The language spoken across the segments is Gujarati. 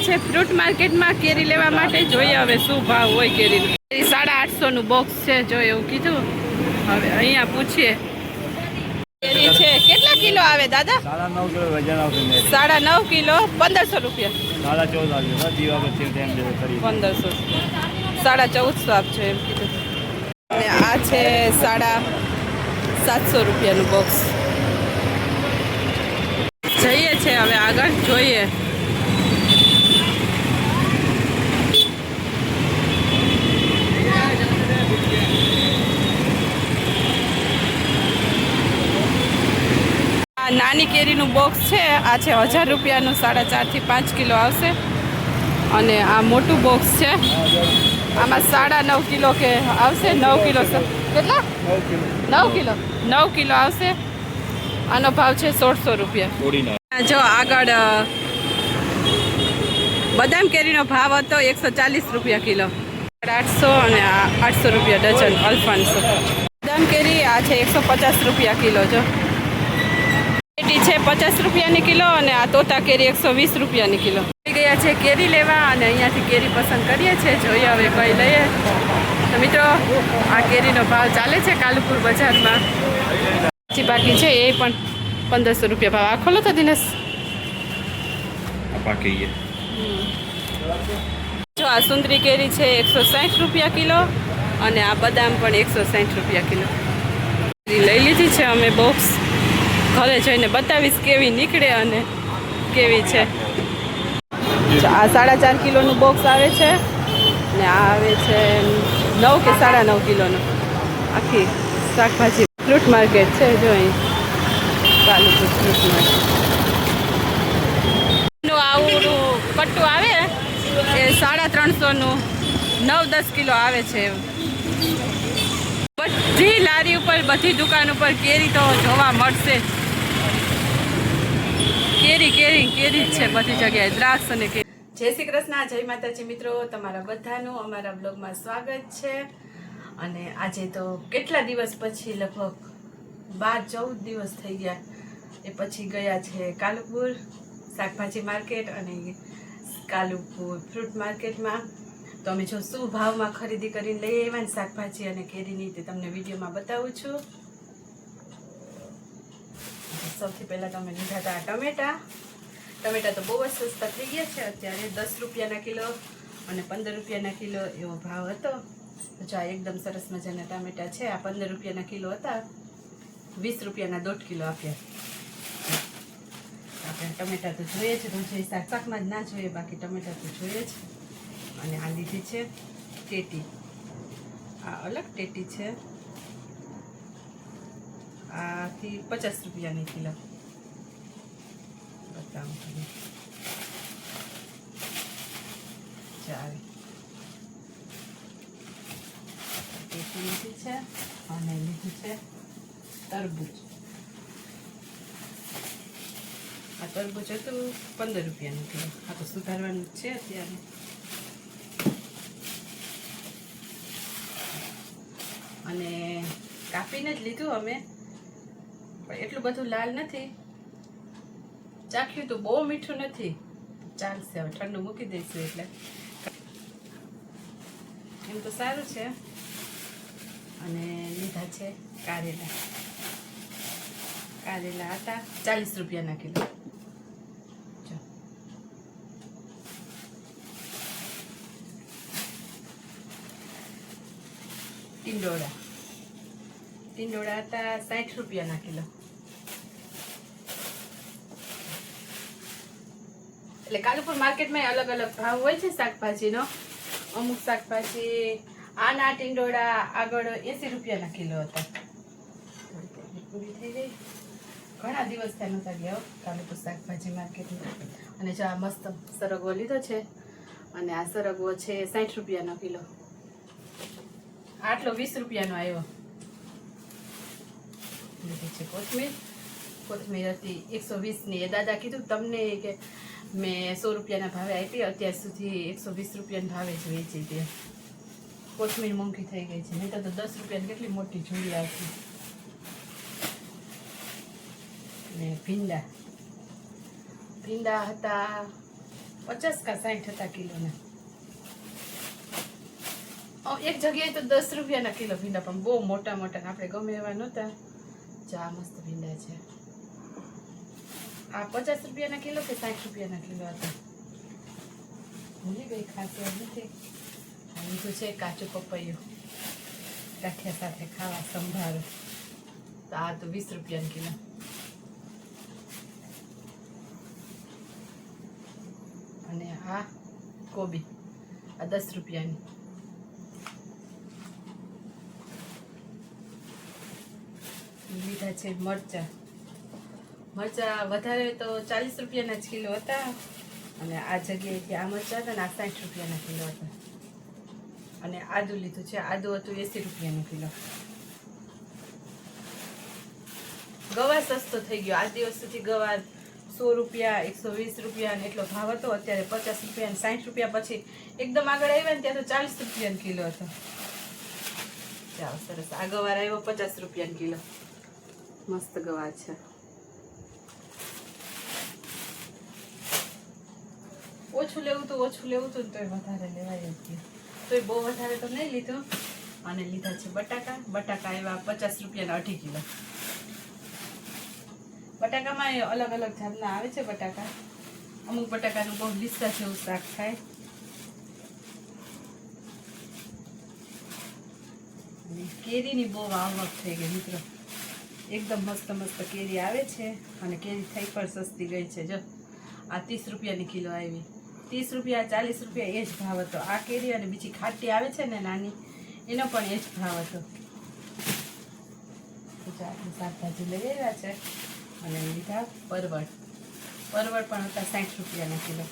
ગયા છે ફ્રૂટ માર્કેટમાં કેરી લેવા માટે. જોઈએ હવે શું ભાવ હોય કેરીનો. કેરી 850 નું બોક્સ છે, જો એવું કીધું. હવે અહીંયા પૂછીએ. કેરી છે કેટલા કિલો આવે દાદા? 9.5 કિલો વજન આવશે. 9.5 કિલો 1500 રૂપિયા. 14.5 આવશે. 1500 1450 આપજો એમ કીધું. અને આ છે 750 રૂપિયાનું બોક્સ. જઈએ છે હવે આગળ, જોઈએ. નાની કેરીનું બોક્સ છે, આ છે 1000 રૂપિયાનું. 4.5 થી 5 કિલો આવશે. અને આ મોટું બોક્સ છે, આમાં 9.5 કિલો કે આવશે. 9 કિલો કેટલા? 9 કિલો 9 કિલો આવશે. આનો ભાવ છે 1600 રૂપિયા. જો આગળ બદામ કેરીનો ભાવ હતો 140 રૂપિયા કિલો. 800 અને 800 રૂપિયા ડઝન અલ્ફાન્સો. બદામ કેરી આ છે 150 રૂપિયા કિલો. જો કેરી છે 50 રૂપિયાની કિલો અને આ તોતા કેરી 120 રૂપિયાની કિલો. આવી ગયા છે કેરી લેવા અને અહીંયાથી કેરી પસંદ કરીએ છીએ. જોઈએ હવે કઈ લઈએ. તો મિત્રો આ કેરીનો ભાવ ચાલે છે કાલુપુર બજારમાં. બાકી છે એ પણ 1500 રૂપિયા ભાવ. આ ખોલો તો દિનેશ. જો આ સુંદરી કેરી છે 160 રૂપિયા કિલો અને આ બદામ પણ 160 રૂપિયા કિલો. લઈ લીધી છે અમે બોક્સ. ઘરે જઈને બતાવીશ કેવી નીકળે અને કેવી છે. આ 4.5 કિલોનું બોક્સ આવે છે ને આ આવે છે 9 કે 9.5 કિલોનું. આખી શાકભાજી ફ્રૂટ માર્કેટ છે. જો અહીં કાલુપુર ફ્રૂટ માર્કેટ. આવું કટ્ટું આવે એ 350નું 9-10 કિલો આવે છે. બધી લારી ઉપર, બધી દુકાન ઉપર કેરી તો જોવા મળશે. કેરી કેરી કેરી છે બધી જગ્યાએ. દ્રાક્ષ અને કેરી. જય શ્રી કૃષ્ણ, જય માતાજી મિત્રો. તમારા બધાનું અમારા બ્લોગમાં સ્વાગત છે. અને આજે તો કેટલા દિવસ પછી, લગભગ 12-14 દિવસ થઈ ગયા એ પછી ગયા છે કાલુપુર શાકભાજી માર્કેટ અને કાલુપુર ફ્રૂટ માર્કેટમાં. તો અમે જો શું ભાવમાં ખરીદી કરીને લઈ આવ્યા ને શાકભાજી અને કેરીની, તે તમને વિડીયોમાં બતાવું છું. સૌથી પહેલાં તમે લીધા હતા ટમેટા. ટમેટા તો બહુ જ સસ્તા થઈ ગયા છે અત્યારે. 10 રૂપિયાના કિલો અને 15 રૂપિયાના કિલો એવો ભાવ હતો. જો આ એકદમ સરસ મજાના ટામેટા છે. આ 15 રૂપિયાના કિલો હતા, 20 રૂપિયાના 1.5 કિલો આપ્યા. આપણે ટમેટા તો જોઈએ જ, રોજ શાકમાં જ ના જોઈએ, બાકી ટમેટા તો જોઈએ જ. અને આ લીધી છે ટેટી. આ અલગ ટેટી છે. આથી 50 રૂપિયાની કિલો. બતાવું તમને. ચાલ ટેટી લીધી છે અને લીધું છે તરબૂચ. આ તરબૂચ હતું 15 રૂપિયાનું કિલો. આ તો સુધારવાનું જ છે અત્યારે. અને કાપીને જ લીધું અમે, પણ એટલું બધું લાલ નથી. ચાખ્યું તો બહુ મીઠું નથી. ચાલશે, હવે ઠંડુ મૂકી દઈશું એટલે. એમ તો સારું છે. અને લીધા છે કારેલા. કારેલા હતા 40 રૂપિયાના કિલો. ટીંડોળા. ટીંડોળા હતા 60 રૂપિયાના કિલો. એટલે કાલુપુર માર્કેટમાં અલગ અલગ ભાવ હોય છે શાકભાજીનો. અમુક શાકભાજી, આના ટીંડોળા આગળ 80 રૂપિયાના કિલો હતા. પૂરી થઈ ગઈ. ઘણા દિવસ ત્યાં નહોતા ગયા કાલુપુર શાકભાજી માર્કેટમાં. અને જો આ મસ્ત સરગવો લીધો છે અને આ સરગવો છે 60 રૂપિયાનો કિલો. આટલો 20 રૂપિયાનો આવ્યો. લીધી છે કોથમીર. કોથમીર હતી 120ની. એ દાદા કીધું તમને કે મેં 100 રૂપિયાના ભાવે આપી, અત્યાર સુધી 120 રૂપિયાના ભાવે જ વેચી દે. કોથમીર મોંઘી થઈ ગઈ છે. નહીં તો 10 રૂપિયાની કેટલી મોટી જોડી આવતી. ને ભીંડા. ભીંડા હતા 50 का 60 હતા કિલોના. એક જગ્યાએ તો 10 રૂપિયાના કિલો ભીંડા, પણ બહુ મોટા મોટા, આપણે ગમે એવા નહોતા. જો આ મસ્ત ભીંડા છે. આ 50 રૂપિયાના કિલો કે 60 રૂપિયાના કિલો હતા, ભૂલી ગઈ, ખાસ યાદ નથી. આ બીજું છે કાચું પપૈયું, ગાંઠિયા સાથે ખાવા સંભારો, તો આ તો 20 રૂપિયાના કિલો. અને આ કોબી, આ 10 રૂપિયાની. લીધા છે મરચા. મરચા વધારે તો 40 રૂપિયાના જ કિલો હતા, અને આ જગ્યાએથી આ મરચા હતા ને આ 60 રૂપિયાના કિલો હતા. અને આદુ લીધું છે, આદુ હતું 80 રૂપિયાનું કિલો. ગવાર સસ્તો થઈ ગયો. આ દિવસ સુધી ગવાર 100 રૂપિયા, 120 રૂપિયા ને એટલો ભાવ હતો. અત્યારે 50 રૂપિયા ને 60 રૂપિયા, પછી એકદમ આગળ આવ્યા ને ત્યાં તો 40 રૂપિયાનો કિલો હતો. ચાલો સરસ. આ ગવાર આવ્યો 50 રૂપિયાનો કિલો. મસ્ત ગવાર છે. ઓછું લેવું તો તોય વધારે લેવાય જ. તોય બહુ વધારે તો નહીં લીધું. અને લીધા છે બટાકા. બટાકા આવ્યા 50 રૂપિયાના 2.5 કિલો. બટાકામાં અલગ અલગ જાતના આવે છે બટાકા. અમુક બટાકાનું બહુ લીસા જેવું શાક થાય. કેરીની બહુ આવક થઈ ગઈ મિત્રો. એકદમ મસ્ત મસ્ત કેરી આવે છે, અને કેરી થઈ પણ સસ્તી ગઈ છે. જો આ 30 રૂપિયાની કિલો આવી. 30 રૂપિયા, 40 રૂપિયા એ જ ભાવ હતો. આ કેરી અને બીજી ખાટી આવે છે ને નાની, એનો પણ એ જ ભાવ હતો. આપણે શાકભાજી લઈ આવ્યા છે. અને લીધા પરવળ. પરવળ પણ હતા 60 રૂપિયાના કિલો.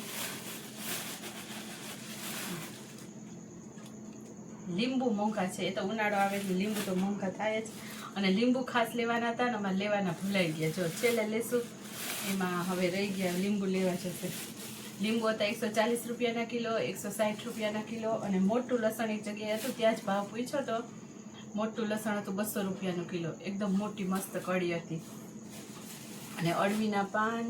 લીંબુ મોંઘા છે. એ તો ઉનાળો આવે એટલે લીંબુ તો મોંઘા થાય જ. અને લીંબુ ખાસ લેવાના હતા ને અમારે લેવાના ભૂલાઈ ગયા. જો છેલ્લે લેશું એમાં હવે રહી ગયા. લીંબુ લેવા જશે. લીંબુ હતા 140 રૂપિયાના કિલો, 160 રૂપિયાના કિલો. અને મોટું લસણ એક જગ્યાએ હતું, ત્યાં જ ભાવ પૂછ્યો તો. મોટું લસણ હતું 200 રૂપિયાનું કિલો. એકદમ મોટી મસ્ત કડી હતી. અને અળવીના પાન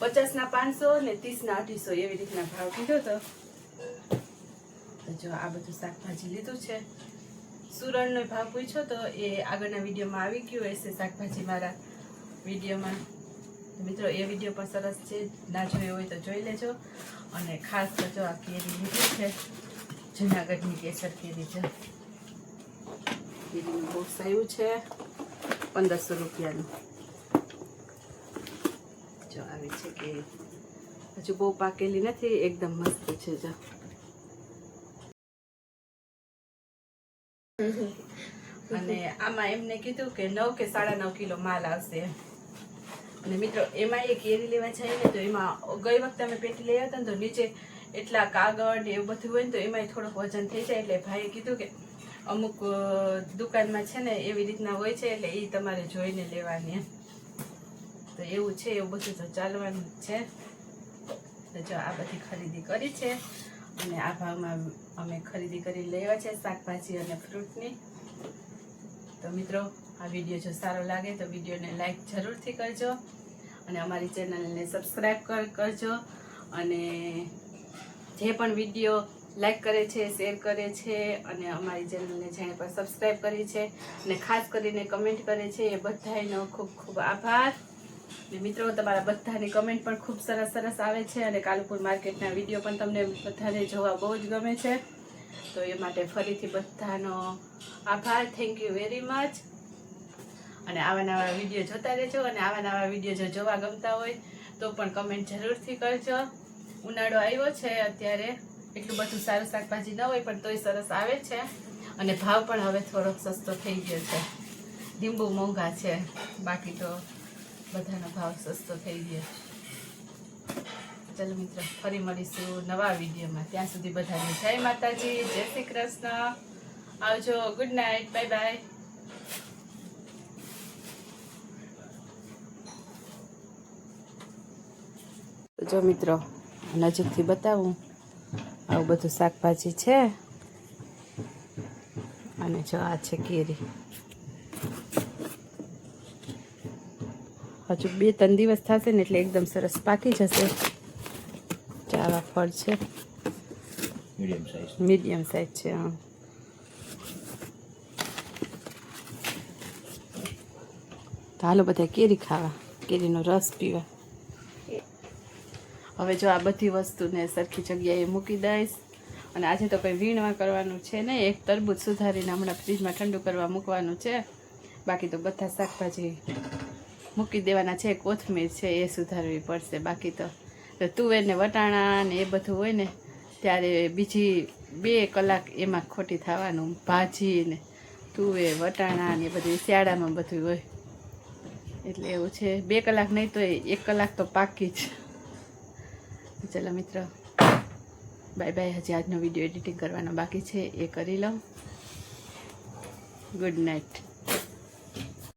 50ના 500 ને 30ના 250 એવી રીતના ભાવ કીધો હતો. તો જો આ બધું શાકભાજી લીધું છે. સુરણનો ભાવ પૂછ્યો તો એ આગળના વિડીયોમાં આવી ગયું હશે, શાકભાજી મારા વિડીયોમાં. મિત્રો એ વિડીયો પણ સરસ છે, ના જોયો હોય તો જોઈ લેજો. અને ખાસ તો જો આ કેરી લીધી છે, જુનાગઢની કેસર કેરી છે. કેરીનું બોક્સ આવ્યું છે 1500 રૂપિયાનું. જો આવી છે કેરી, હજુ બહુ પાકેલી નથી, એકદમ મસ્ત છે. જો અને આમાં એમને કીધું કે 9 કે 9.5 કિલો માલ આવશે. અને મિત્રો એમાં એ કેરી લેવા જાય ને તો એમાં ગઈ વખતે અમે પેટી લઈ આવતા ને તો નીચે એટલા કાગળ ને એવું બધું હોય ને તો એમાંય થોડુંક વજન થઈ જાય. એટલે ભાઈએ કીધું કે અમુક દુકાનમાં છે ને એવી રીતના હોય છે, એટલે એ તમારે જોઈને લેવાની એમ. તો એવું છે, એવું બધું તો ચાલવાનું જ છે. તો જો આ બધી ખરીદી કરી છે, અને આ ભાવમાં અમે ખરીદી કરી લેવા છે શાકભાજી અને ફ્રૂટની. તો મિત્રો આ વિડીયો જો સારો લાગે તો વિડીયોને લાઈક જરૂરથી કરજો, અને અમારી ચેનલને સબસ્ક્રાઈબ કરજો. અને જે પણ વિડીયો લાઈક કરે છે, શેર કરે છે, અને અમારી ચેનલને જેણે પણ સબસ્ક્રાઈબ કરી છે અને ખાસ કરીને કમેન્ટ કરે છે, એ બધાનો ખૂબ ખૂબ આભાર. ને મિત્રો તમારા બધાની કમેન્ટ પણ ખૂબ સરસ સરસ આવે છે, અને કાલુપુર માર્કેટના વિડીયો પણ તમને બધાને જોવા બહુ જ ગમે છે. તો એ માટે ફરીથી બધાનો આભાર. Thank you very much. અને આવા નવા વિડીયો જોતા રહેજો, અને આવા નવા વિડીયો જો જોવા ગમતા હોય તો પણ કમેન્ટ જરૂરથી કરજો. ઉનાળો આવ્યો છે, અત્યારે એટલું બધું સારું શાકભાજી ન હોય પણ તોય સરસ આવે છે, અને ભાવ પણ હવે થોડોક સસ્તો થઈ ગયો છે. લીંબુ મોંઘા છે, બાકી તો બધાનો ભાવ સસ્તો થઈ ગયો. ચલો મિત્રો, ફરી મળીશું નવા વિડીયોમાં. ત્યાં સુધી બધાને જય માતાજી, જય શ્રી કૃષ્ણ. આવજો. Good night. Bye bye. જો મિત્રો નજીકથી બતાવું, આવું બધું શાકભાજી છે. અને જો આ છે કેરી. હજુ 2-3 દિવસ થશે ને એટલે એકદમ સરસ પાકી જશે. આવા ફળ છે, મીડિયમ સાઇઝ. મીડિયમ સાઈઝ છે. હા, તો હાલો બધા કેરી ખાવા, કેરીનો રસ પીવા. હવે જો આ બધી વસ્તુને સરખી જગ્યાએ મૂકી દઈશ. અને આજે તો કંઈ વીણવા કરવાનું છે ને, એક તરબૂચ સુધારીને હમણાં ફ્રીજમાં ઠંડુ કરવા મૂકવાનું છે. બાકી તો બધા શાકભાજી મૂકી દેવાના છે. કોથમીર છે એ સુધારવી પડશે. બાકી તો તુવેર ને વટાણા ને એ બધું હોય ને ત્યારે બીજી 2 કલાક એમાં ખોટી થવાનું. ભાજી ને તુવેર વટાણા ને એ બધું શિયાળામાં બધું હોય એટલે એવું છે. 2 કલાક નહીં તો 1 કલાક તો પાકી જ. ચાલો મિત્રો, બાય બાય. હજી આજનો વિડીયો એડિટિંગ કરવાનો બાકી છે, એ કરી લઉં. Good night.